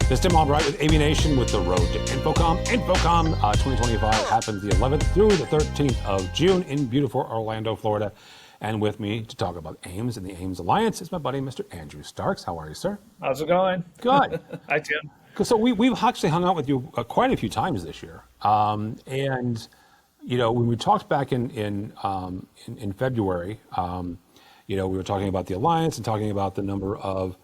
This is Tim Albright with AVNation with the road to InfoComm. InfoComm 2025 happens the 11th through the 13th of June in beautiful Orlando, Florida. And with me to talk about AIMS and the AIMS Alliance is my buddy, Mr. Andrew Starks. How are you, sir? How's it going? Good. Hi, Tim. So we've actually hung out with you quite a few times this year. And, you know, when we talked back in February, you know, we were talking about the Alliance and talking about the number of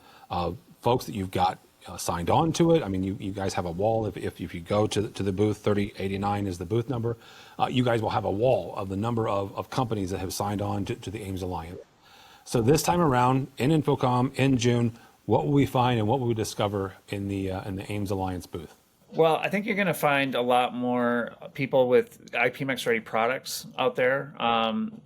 folks that you've got signed on to it. I mean, you guys have a wall. If you go to the booth, 3089 is the booth number. You guys will have a wall of the number of companies that have signed on to the AIMS Alliance. So this time around in InfoComm in June, what will we find and what will we discover in the AIMS Alliance booth? Well, I think you're going to find a lot more people with IPMX ready products out there.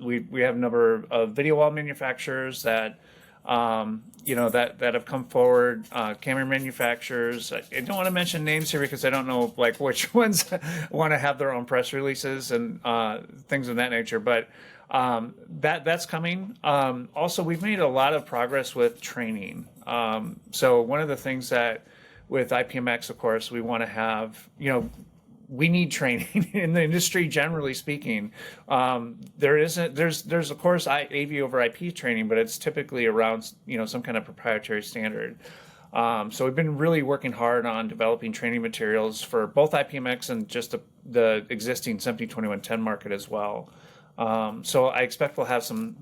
We have a number of video wall manufacturers that that have come forward, camera manufacturers. I don't want to mention names here because I don't know like which ones want to have their own press releases and things of that nature. But that's coming. Also, we've made a lot of progress with training. So one of the things that with IPMX, of course, we want to have, we need training in the industry, generally speaking. There's of course AV over IP training, but it's typically around, some kind of proprietary standard. So we've been really working hard on developing training materials for both IPMX and just the existing 172110 market as well. So I expect we'll have some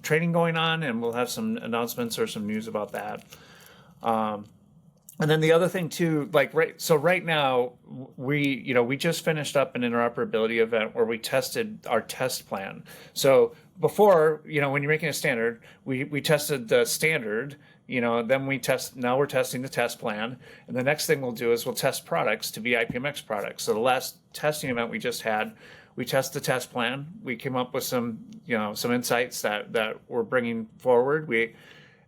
training going on, and we'll have some announcements or some news about that. And then the other thing too, right now we just finished up an interoperability event where we tested our test plan. So before, when you're making a standard, we tested the standard, then now we're testing the test plan. And the next thing we'll do is we'll test products to be IPMX products. So the last testing event we just had, we tested the test plan. We came up with some insights that we're bringing forward.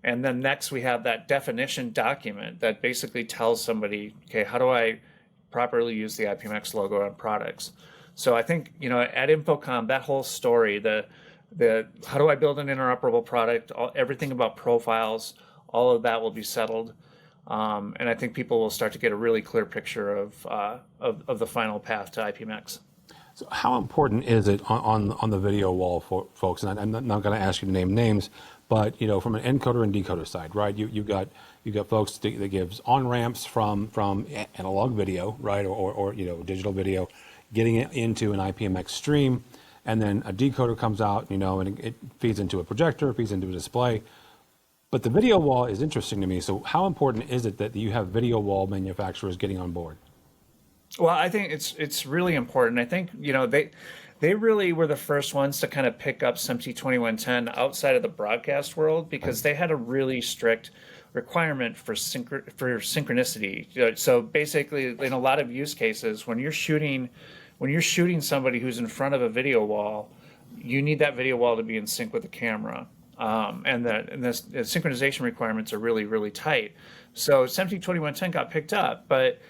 And then next we have that definition document that basically tells somebody, okay, how do I properly use the IPMX logo on products? So I think, at InfoComm, that whole story, the how do I build an interoperable product, everything about profiles, all of that will be settled. And I think people will start to get a really clear picture of the final path to IPMX. So how important is it on the video wall for folks? And I'm not going to ask you to name names, but from an encoder and decoder side, right? You've got folks that gives on ramps from analog video, right, or digital video, getting it into an IPMX stream, and then a decoder comes out, and it feeds into a projector, feeds into a display. But the video wall is interesting to me. So how important is it that you have video wall manufacturers getting on board? Well, I think it's really important. I think they really were the first ones to kind of pick up SMPTE 2110 outside of the broadcast world because they had a really strict requirement for synchronicity. So basically, in a lot of use cases, when you're shooting somebody who's in front of a video wall, you need that video wall to be in sync with the camera. And the synchronization requirements are really, really tight. So SMPTE 2110 got picked up, but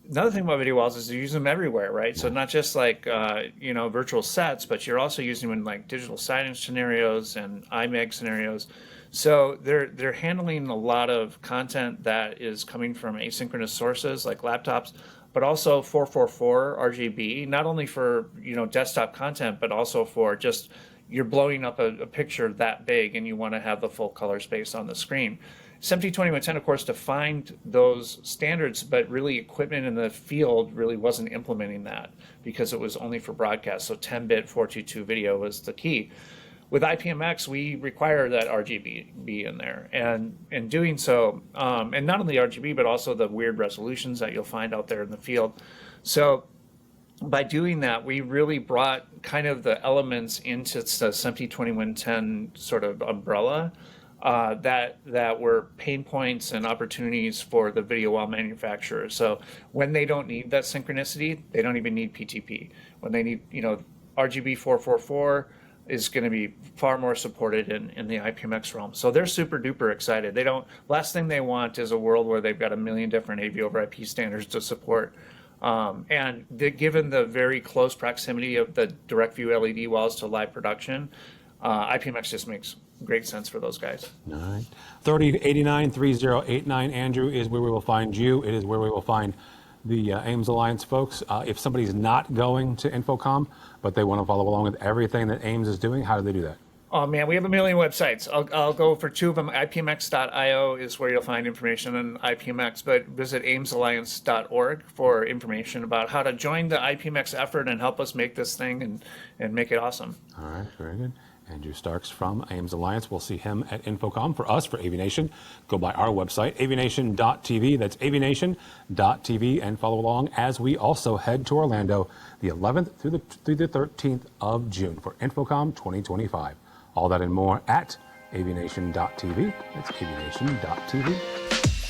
another thing about video walls is you use them everywhere, right? So not just like virtual sets, but you're also using them in like digital signage scenarios and IMEG scenarios. So they're handling a lot of content that is coming from asynchronous sources like laptops, but also 444 RGB, not only for desktop content, but also for just you're blowing up a picture that big and you want to have the full color space on the screen. SMPTE 2110, of course, defined those standards, but really equipment in the field really wasn't implementing that because it was only for broadcast. So 10-bit 422 video was the key. With IPMX, we require that RGB be in there. And in doing so, and not only RGB, but also the weird resolutions that you'll find out there in the field. So by doing that, we really brought kind of the elements into the SMPTE 2110 sort of umbrella. That were pain points and opportunities for the video wall manufacturers. So when they don't need that synchronicity, they don't even need PTP. When they need, RGB 444 is going to be far more supported in the IPMX realm. So they're super duper excited. Last thing they want is a world where they've got a million different AV over IP standards to support. And given the very close proximity of the direct view LED walls to live production, IPMX just makes great sense for those guys. All right. 3089-3089, Andrew, is where we will find you. It is where we will find the Ames Alliance folks. If somebody's not going to InfoComm, but they want to follow along with everything that Ames is doing, how do they do that? Oh man, we have a million websites. I'll go for two of them. IPMX.io is where you'll find information on IPMX, but visit amesalliance.org for information about how to join the IPMX effort and help us make this thing and make it awesome. All right, very good. Andrew Starks from Ames Alliance. We'll see him at InfoComm. For us, for AVNation, go by our website, avnation.tv. That's avnation.tv, and follow along as we also head to Orlando the 11th through the 13th of June for InfoComm 2025. All that and more at avnation.tv. It's avnation.tv.